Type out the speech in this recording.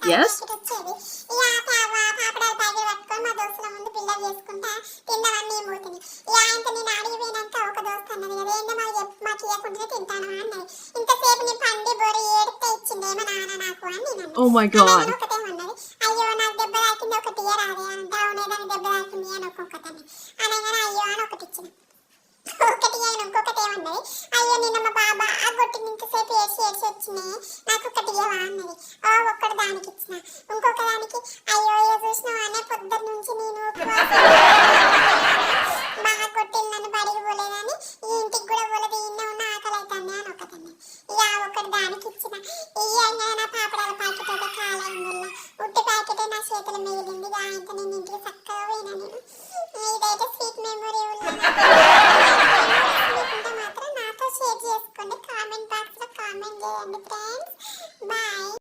Yes. Oh my god. ఒకటి అయిన ఇంకొకటి ఏమన్నది, అయ్యో నిన్న మా బాబా ఆ గొట్టి ఇంతసేపు ఏడ్చి ఏడ్చి వచ్చినాయి, నాకు ఒకటి ఇవ్వవా అన్నది. ఒక్కటి దానికి ఇచ్చిన. ఇంకొక దానికి అయ్యో చూసినావు అనే పొద్దున్న నుంచి నేను బాగా కొట్టిల్లు నన్ను బడికి పోలేదని ఈ ఇంటికి కూడా పోలేదు, ఇన్న ఉన్న ఆకలి అవుతుంది అని ఒకటండి. ఇక ఒకటి దానికి ఇచ్చిన. ఇయ్యంగా నా పాపడాల ప్యాకెట్ అయితే కాలైందిల్లా, ఉట్టి ప్యాకెట్ నా చేతుల మిగిలింది. ఆయనతో నేను ఇంటికి చక్కగా పోయినా. నేను ఇదైతే స్వీట్ మెమొరీ మాత్రం నాతో షేర్ చేసుకోండి, కామెంట్ బాక్స్ లో కామెంట్ చేయండి ఫ్రెండ్స్. బాయ్.